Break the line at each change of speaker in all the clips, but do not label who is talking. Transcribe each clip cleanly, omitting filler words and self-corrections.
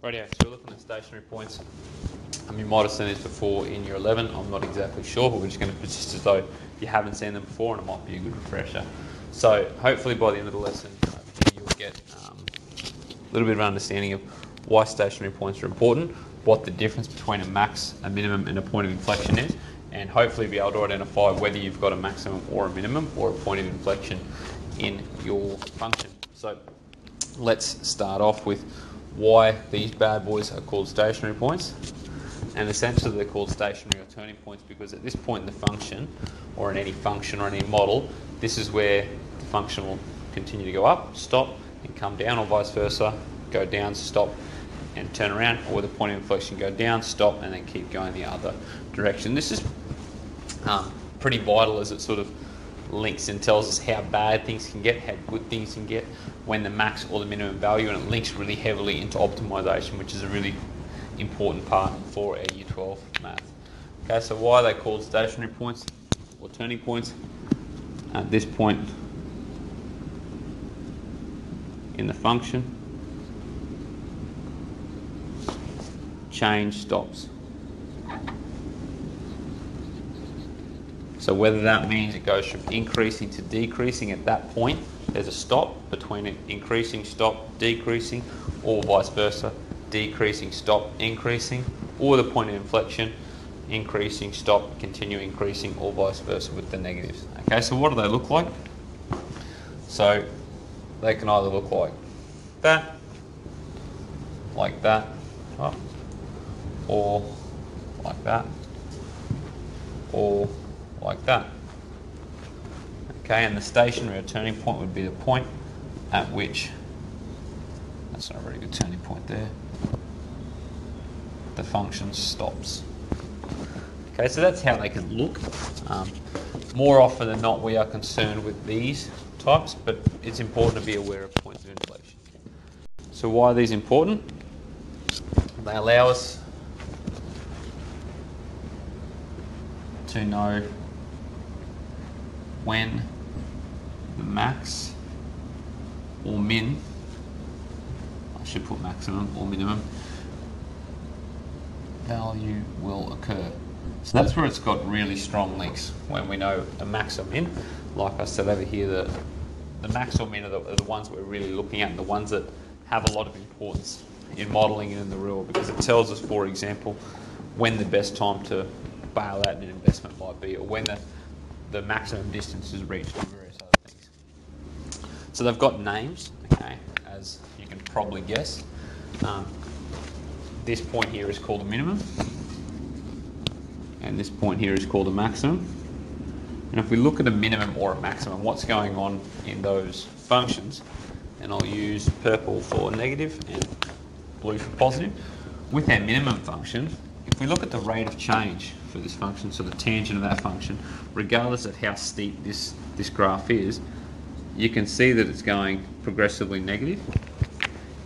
Radio, so we're looking at stationary points. You might have seen this before in year 11, I'm not exactly sure, but we're just going to persist as though you haven't seen them before, and it might be a good refresher. So hopefully by the end of the lesson you'll get a little bit of understanding of why stationary points are important, what the difference between a max, a minimum and a point of inflection is, and hopefully be able to identify whether you've got a maximum or a minimum or a point of inflection in your function. So let's start off with why these bad boys are called stationary points. And essentially they're called stationary or turning points because at this point in the function, or in any function or any model, this is where the function will continue to go up, stop, and come down, or vice versa, go down, stop, and turn around, or the point of inflection go down, stop, and then keep going the other direction. This is pretty vital as it sort of links and tells us how bad things can get, how good things can get when the max or the minimum value, and it links really heavily into optimization, which is a really important part for our Year 12 math. Okay, so why are they called stationary points or turning points? At this point in the function, change stops. So whether that means it goes from increasing to decreasing, at that point there's a stop between it increasing, stop, decreasing, or vice versa, decreasing, stop, increasing, or the point of inflection, increasing, stop, continue increasing, or vice versa with the negatives. Okay, so what do they look like? So they can either look like that, oh, or like that, or like that. Okay, and the stationary or turning point would be the point at which, that's not a very good turning point there, the function stops. Okay, so that's how they can look. More often than not we are concerned with these types, but it's important to be aware of points of inflection. So why are these important? They allow us to know when the max or min, I should put maximum or minimum, value will occur. So that's where it's got really strong links, when we know a max or min. Like I said over here, the max or min are the ones we're really looking at, and the ones that have a lot of importance in modelling and in the real, because it tells us, for example, when the best time to bail out an investment might be, or when the maximum distance is reached, and various other things. So they've got names, okay, as you can probably guess. This point here is called a minimum, and this point here is called a maximum. And if we look at a minimum or a maximum, what's going on in those functions, and I'll use purple for negative and blue for positive. With our minimum function, if we look at the rate of change for this function, so the tangent of that function, regardless of how steep this graph is, you can see that it's going progressively negative.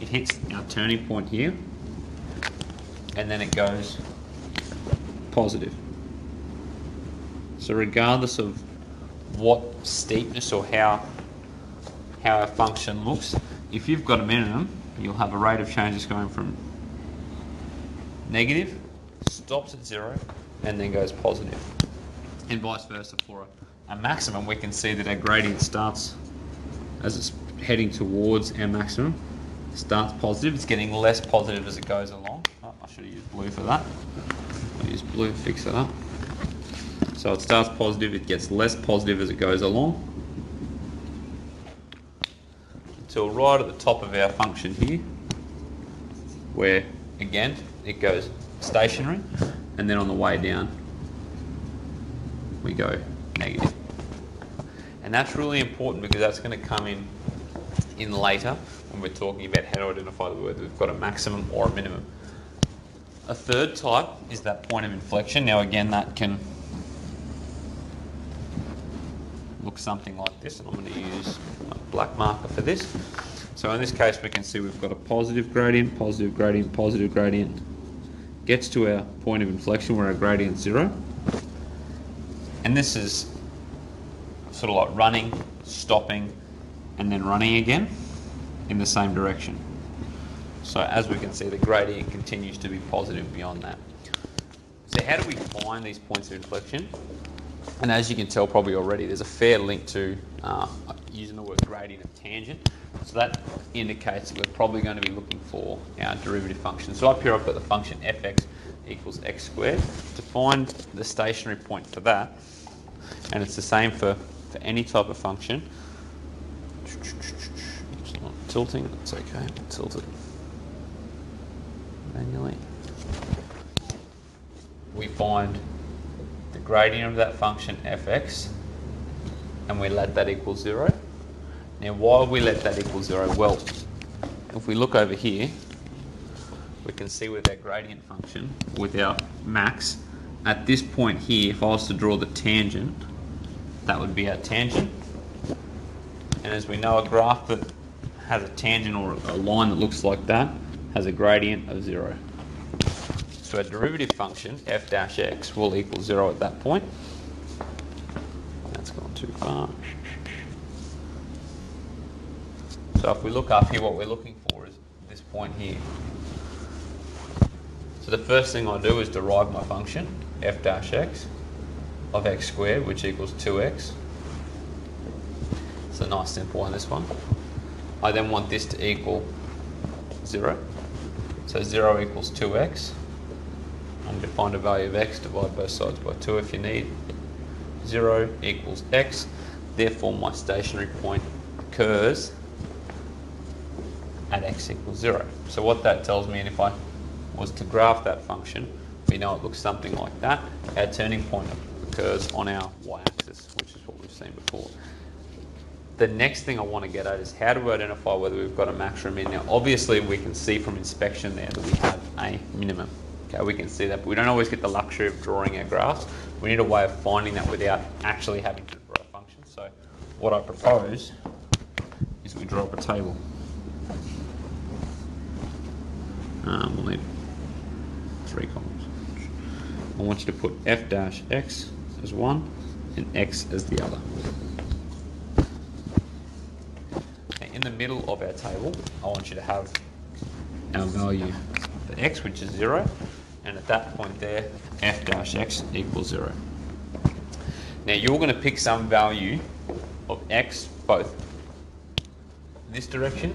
It hits our turning point here, and then it goes positive. So regardless of what steepness or how our function looks, if you've got a minimum, you'll have a rate of change that's going from negative, stops at 0, and then goes positive. And vice versa for a maximum, we can see that our gradient starts as it's heading towards our maximum, starts positive, it's getting less positive as it goes along. Oh, I should have used blue for that. I'll use blue to fix that up. So it starts positive, it gets less positive as it goes along, until right at the top of our function here, where again it goes stationary, and then on the way down we go negative. And that's really important because that's going to come in later when we're talking about how to identify whether we've got a maximum or a minimum. A third type is that point of inflection. Now again, that can look something like this, and I'm going to use a black marker for this. So in this case we can see we've got a positive gradient, positive gradient, positive gradient, gets to our point of inflection where our gradient's 0. And this is sort of like running, stopping, and then running again in the same direction. So as we can see, the gradient continues to be positive beyond that. So how do we find these points of inflection? And as you can tell probably already, there's a fair link to using the word gradient of tangent. So that indicates that we're probably going to be looking for our derivative function. So up here I've got the function fx equals x squared. To find the stationary point for that, and it's the same for any type of function. It's not tilting, it's okay, I'll tilt it manually. We find the gradient of that function fx and we let that equal 0. Now why we let that equal 0? Well, if we look over here, we can see with our gradient function, with our max, at this point here, if I was to draw the tangent, that would be our tangent. And as we know, a graph that has a tangent or a line that looks like that has a gradient of 0. So our derivative function, f dash x, will equal 0 at that point. That's gone too far. So if we look up here, what we're looking for is this point here. So the first thing I do is derive my function, f dash x, of x squared, which equals 2x. It's a nice simple one, this one. I then want this to equal 0. So 0 equals 2x. I'm going to find a value of x, divide both sides by 2 if you need. 0 equals x. Therefore, my stationary point occurs at x equals 0. So what that tells me, and if I was to graph that function, we know it looks something like that. Our turning point occurs on our y-axis, which is what we've seen before. The next thing I want to get at is how do we identify whether we've got a max or a min? Now, obviously, we can see from inspection there that we have a minimum. Okay, we can see that, but we don't always get the luxury of drawing our graphs. We need a way of finding that without actually having to draw a function. So what I propose is we draw up a table. We'll need 3 columns. I want you to put f dash x as 1 and x as the other. Okay, in the middle of our table, I want you to have our value for x, which is 0, and at that point there, f dash x equals 0. Now you're going to pick some value of x both in this direction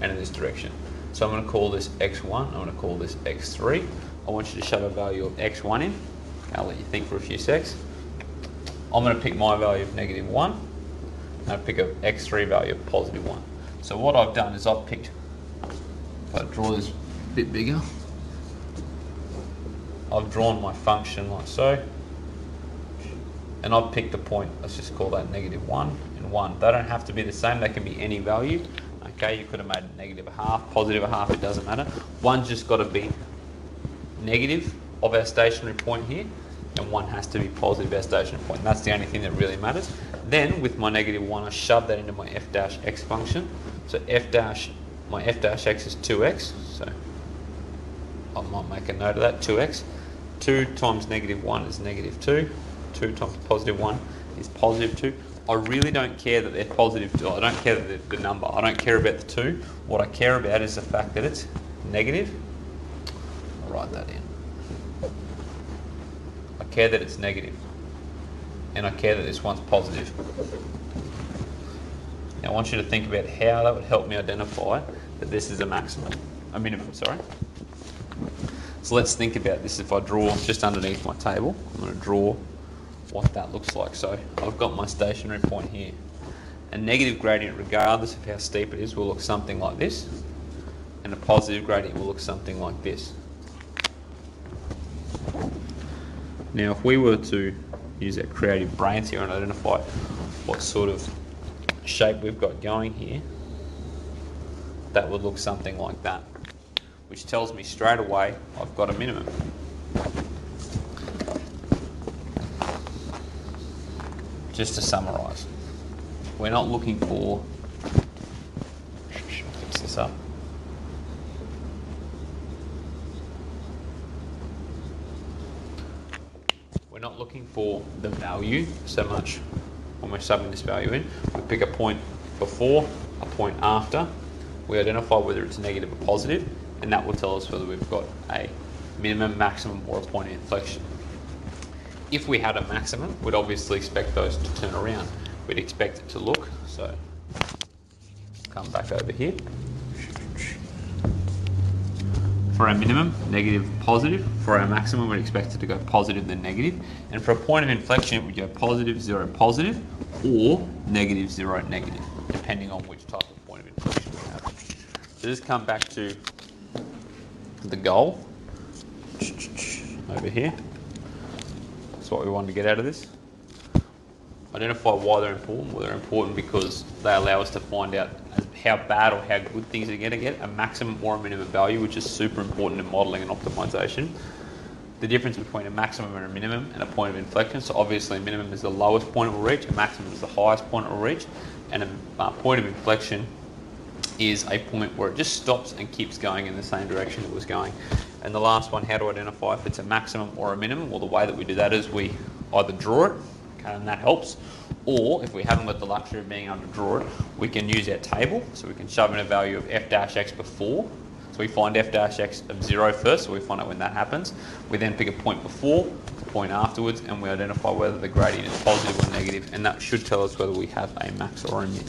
and in this direction. So I'm going to call this x1, I'm going to call this x3. I want you to shove a value of x1 in. I'll let you think for a few secs. I'm going to pick my value of -1, and I pick a x3 value of +1. So what I've done is I've picked, if I draw this a bit bigger, I've drawn my function like so, and I've picked a point, let's just call that -1 and 1. They don't have to be the same, they can be any value. Okay, you could have made it -0.5, +0.5, it doesn't matter. One's just got to be negative of our stationary point here, and one has to be positive of our stationary point. And that's the only thing that really matters. Then with my -1, I shove that into my f dash x function. So my f dash x is 2x, so I might make a note of that, 2x. 2 times -1 is -2. 2 times +1 is +2. I really don't care that they're +2. I don't care that the number. I don't care about the 2. What I care about is the fact that it's negative. I'll write that in. I care that it's negative. And I care that this one's positive. Now I want you to think about how that would help me identify that this is a maximum. A minimum, sorry. So let's think about this. If I draw just underneath my table, I'm going to draw what that looks like. So I've got my stationary point here. A negative gradient, regardless of how steep it is, will look something like this, and a positive gradient will look something like this. Now if we were to use our creative brains here and identify what sort of shape we've got going here, that would look something like that, which tells me straight away I've got a minimum. Just to summarise, we're not looking for, I'll fix this up. We're not looking for the value so much when we're subbing this value in. We pick a point before, a point after. We identify whether it's negative or positive, and that will tell us whether we've got a minimum, maximum, or a point of inflection. If we had a maximum, we'd obviously expect those to turn around. We'd expect it to look, so come back over here. For our minimum, negative, positive. For our maximum, we'd expect it to go positive then negative. And for a point of inflection, we go positive, 0, positive, or negative, 0, negative, depending on which type of point of inflection we have. So just come back to the goal over here. That's what we wanted to get out of this. Identify why they're important. Well, they're important because they allow us to find out how bad or how good things are going to get, a maximum or a minimum value, which is super important in modelling and optimisation. The difference between a maximum and a minimum and a point of inflection. So obviously a minimum is the lowest point it will reach, a maximum is the highest point it will reach, and a point of inflection is a point where it just stops and keeps going in the same direction it was going. And the last one, how to identify if it's a maximum or a minimum. Well, the way that we do that is we either draw it, okay, and that helps, or if we haven't got the luxury of being able to draw it, we can use our table. So we can shove in a value of f-x before. So we find f-x of 0 first, so we find out when that happens. We then pick a point before, a point afterwards, and we identify whether the gradient is positive or negative, and that should tell us whether we have a max or a min.